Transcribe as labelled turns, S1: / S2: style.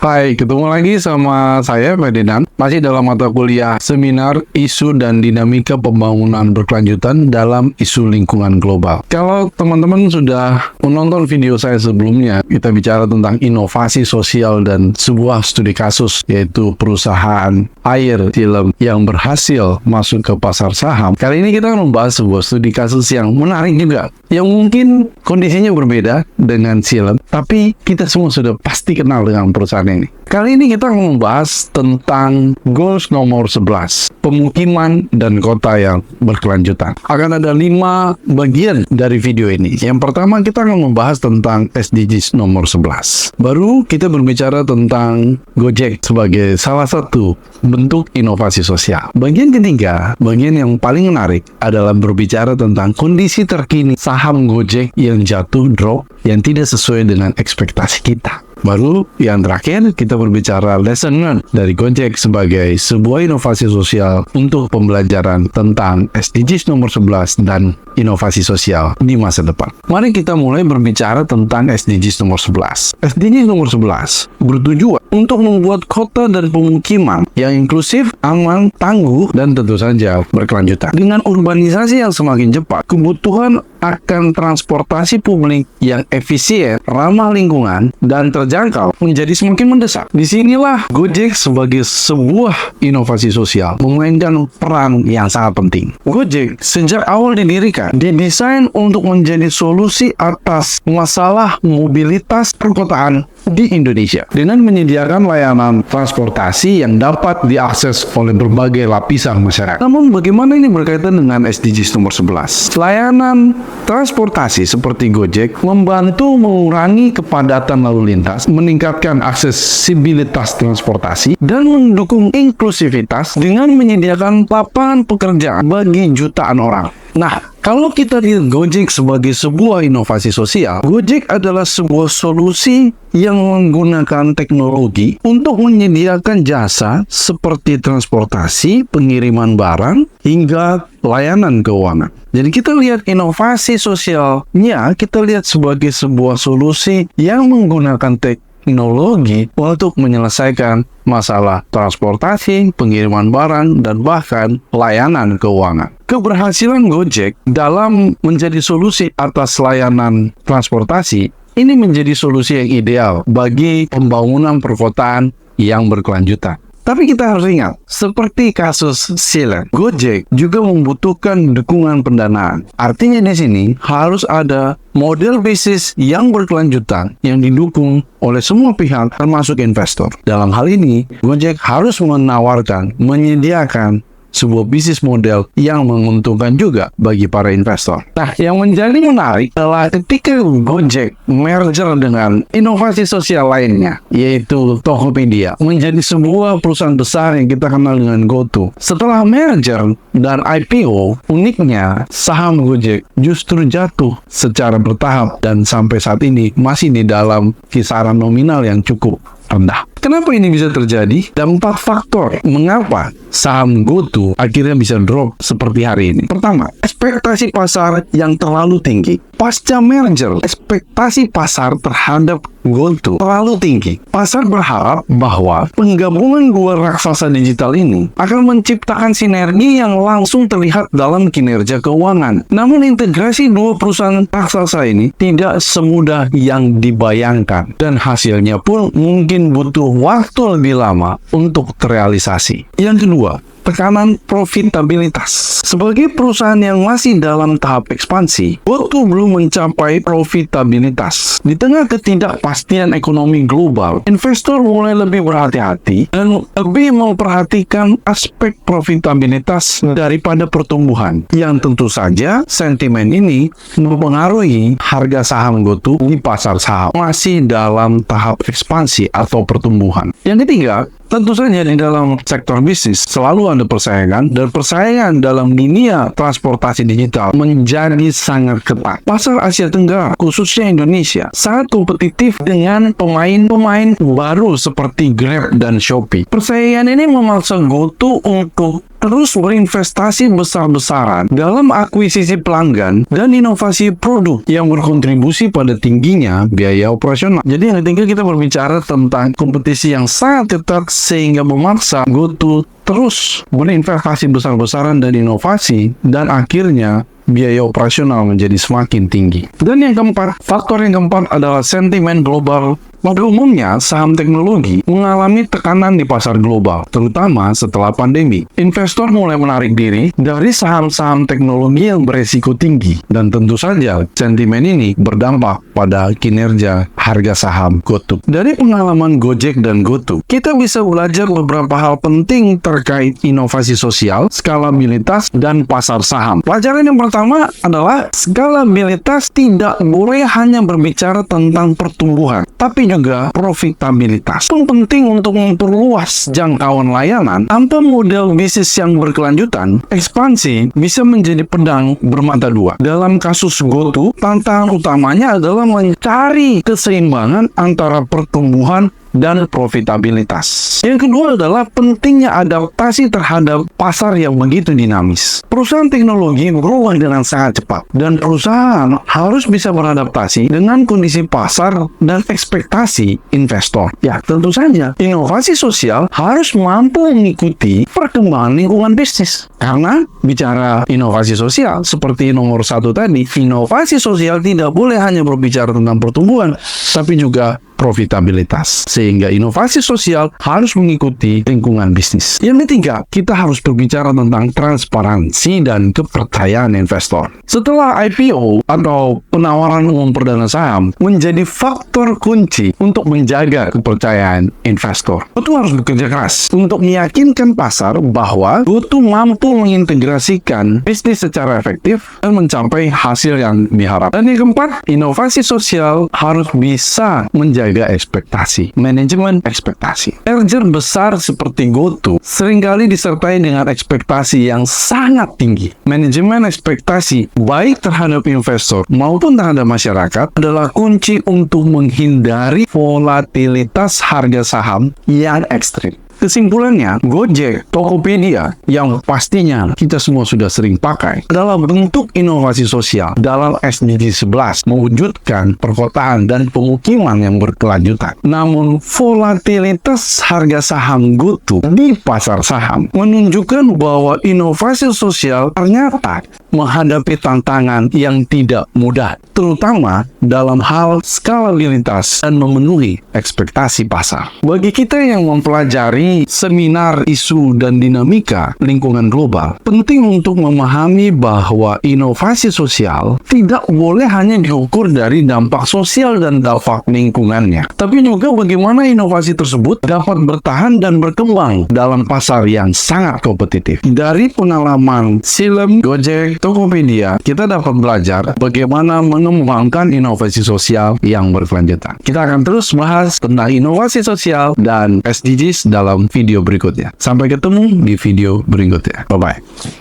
S1: Hai, ketemu lagi sama saya Ferdinand, masih dalam mata kuliah seminar isu dan dinamika pembangunan berkelanjutan dalam isu lingkungan global. Kalau teman-teman sudah menonton video saya sebelumnya, kita bicara tentang inovasi sosial dan sebuah studi kasus, yaitu perusahaan air film yang berhasil masuk ke pasar saham. Kali ini kita akan membahas sebuah studi kasus yang menarik juga, yang mungkin kondisinya berbeda dengan film, tapi kita semua sudah pasti kenal dengan perusahaan ini. Kali ini kita akan membahas tentang goals nomor 11, pemukiman dan kota yang berkelanjutan. Akan ada 5 bagian dari video ini. Yang pertama kita akan membahas tentang SDGs nomor 11. Baru kita berbicara tentang Gojek sebagai salah satu bentuk inovasi sosial. Bagian ketiga, bagian yang paling menarik adalah berbicara tentang kondisi terkini saham Gojek yang jatuh drop yang tidak sesuai dengan ekspektasi kita. Baru yang terakhir kita berbicara lesson learned dari Gojek sebagai sebuah inovasi sosial untuk pembelajaran tentang SDGs nomor 11 dan inovasi sosial di masa depan. Mari kita mulai berbicara tentang SDGs nomor 11. SDGs nomor 11 bertujuan untuk membuat kota dan pemukiman yang inklusif, aman, tangguh, dan tentu saja berkelanjutan. Dengan urbanisasi yang semakin cepat, kebutuhan akan transportasi publik yang efisien, ramah lingkungan, dan terjangkau menjadi semakin mendesak. Disinilah Gojek sebagai sebuah inovasi sosial memainkan peran yang sangat penting. Gojek sejak awal didirikan, didesain untuk menjadi solusi atas masalah mobilitas perkotaan di Indonesia dengan menyediakan layanan transportasi yang dapat diakses oleh berbagai lapisan masyarakat. Namun bagaimana ini berkaitan dengan SDGs nomor 11? Layanan transportasi seperti Gojek membantu mengurangi kepadatan lalu lintas, meningkatkan aksesibilitas transportasi, dan mendukung inklusivitas dengan menyediakan lapangan pekerjaan bagi jutaan orang. Nah, kalau kita lihat Gojek sebagai sebuah inovasi sosial, Gojek adalah sebuah solusi yang menggunakan teknologi untuk menyediakan jasa seperti transportasi, pengiriman barang, hingga layanan keuangan. Jadi kita lihat inovasi sosialnya, kita lihat sebagai sebuah solusi yang menggunakan teknologi untuk menyelesaikan masalah transportasi, pengiriman barang, dan bahkan layanan keuangan. Keberhasilan Gojek dalam menjadi solusi atas layanan transportasi ini menjadi solusi yang ideal bagi pembangunan perkotaan yang berkelanjutan. Tapi kita harus ingat, seperti kasus Silent, Gojek juga membutuhkan dukungan pendanaan. Artinya di sini harus ada model bisnis yang berkelanjutan yang didukung oleh semua pihak termasuk investor. Dalam hal ini, Gojek harus menyediakan sebuah bisnis model yang menguntungkan juga bagi para investor. Nah, yang menjadi menarik adalah ketika Gojek merger dengan inovasi sosial lainnya, yaitu Tokopedia, menjadi sebuah perusahaan besar yang kita kenal dengan GoTo. Setelah merger dan IPO, uniknya saham Gojek justru jatuh secara bertahap dan sampai saat ini masih di dalam kisaran nominal yang cukup rendah. Kenapa ini bisa terjadi? Dan 4 faktor mengapa saham GoTo akhirnya bisa drop seperti hari ini. Pertama, ekspektasi pasar yang terlalu tinggi. Pasca merger, ekspektasi pasar terhadap GoTo terlalu tinggi. Pasar berharap bahwa penggabungan dua raksasa digital ini akan menciptakan sinergi yang langsung terlihat dalam kinerja keuangan. Namun integrasi dua perusahaan raksasa ini tidak semudah yang dibayangkan, dan hasilnya pun mungkin butuh waktu lebih lama untuk terrealisasi. Yang kedua, tekanan profitabilitas. Sebagai perusahaan yang masih dalam tahap ekspansi, GoTo belum mencapai profitabilitas. Di tengah ketidakpastian ekonomi global, investor mulai lebih berhati-hati dan lebih memperhatikan aspek profitabilitas daripada pertumbuhan. Yang tentu saja, sentimen ini mempengaruhi harga saham GoTo di pasar saham masih dalam tahap ekspansi atau pertumbuhan. Yang ketiga, tentu saja di dalam sektor bisnis selalu ada persaingan, dan persaingan dalam dunia transportasi digital menjadi sangat ketat. Pasar Asia Tenggara, khususnya Indonesia, sangat kompetitif dengan pemain-pemain baru seperti Grab dan Shopee. Persaingan ini memaksa GoTo untuk terus berinvestasi besar-besaran dalam akuisisi pelanggan dan inovasi produk yang berkontribusi pada tingginya biaya operasional. Jadi yang ketiga, kita berbicara tentang kompetisi yang sangat ketat sehingga memaksa GoTo terus berinvestasi besar-besaran dan inovasi, dan akhirnya biaya operasional menjadi semakin tinggi. Dan yang keempat, faktor yang keempat adalah sentimen global. Pada umumnya, saham teknologi mengalami tekanan di pasar global, terutama setelah pandemi. Investor mulai menarik diri dari saham-saham teknologi yang beresiko tinggi, dan tentu saja sentimen ini berdampak pada kinerja harga saham GoTo. Dari pengalaman Gojek dan GoTo, kita bisa belajar beberapa hal penting terkait inovasi sosial, skalabilitas, dan pasar saham. Pelajaran yang pertama adalah skalabilitas tidak boleh hanya berbicara tentang pertumbuhan, tapi juga profitabilitas. Itu penting untuk memperluas jangkauan layanan. Tanpa model bisnis yang berkelanjutan, ekspansi bisa menjadi pedang bermata dua. Dalam kasus GoTo, tantangan utamanya adalah mencari keseimbangan antara pertumbuhan dan profitabilitas. Yang kedua adalah pentingnya adaptasi terhadap pasar yang begitu dinamis. Perusahaan teknologi berubah dengan sangat cepat, dan perusahaan harus bisa beradaptasi dengan kondisi pasar dan ekspektasi investor. Ya, tentu saja, inovasi sosial harus mampu mengikuti perkembangan lingkungan bisnis. Karena bicara inovasi sosial, seperti nomor satu tadi, inovasi sosial tidak boleh hanya berbicara tentang pertumbuhan, tapi juga profitabilitas. Sehingga inovasi sosial harus mengikuti lingkungan bisnis. Yang ketiga, kita harus berbicara tentang transparansi dan kepercayaan investor. Setelah IPO atau penawaran umum perdana saham menjadi faktor kunci untuk menjaga kepercayaan investor. GoTo harus bekerja keras untuk meyakinkan pasar bahwa GoTo mampu mengintegrasikan bisnis secara efektif dan mencapai hasil yang diharapkan. Dan yang keempat, inovasi sosial harus bisa menjaga ekspektasi. Manajemen ekspektasi. Merger besar seperti GoTo seringkali disertai dengan ekspektasi yang sangat tinggi. Manajemen ekspektasi baik terhadap investor maupun terhadap masyarakat adalah kunci untuk menghindari volatilitas harga saham yang ekstrim. Kesimpulannya, Gojek, Tokopedia yang pastinya kita semua sudah sering pakai adalah bentuk inovasi sosial dalam SDG 11 mewujudkan perkotaan dan pemukiman yang berkelanjutan. Namun, volatilitas harga saham GoTo di pasar saham menunjukkan bahwa inovasi sosial ternyata menghadapi tantangan yang tidak mudah, terutama dalam hal skalabilitas dan memenuhi ekspektasi pasar. Bagi kita yang mempelajari seminar isu dan dinamika lingkungan global, penting untuk memahami bahwa inovasi sosial tidak boleh hanya diukur dari dampak sosial dan dampak lingkungannya, tapi juga bagaimana inovasi tersebut dapat bertahan dan berkembang dalam pasar yang sangat kompetitif. Dari pengalaman Silem, Gojek, Tokopedia, kita dapat belajar bagaimana mengembangkan inovasi sosial yang berkelanjutan. Kita akan terus bahas tentang inovasi sosial dan SDGs dalam video berikutnya. Sampai ketemu di video berikutnya. Bye-bye.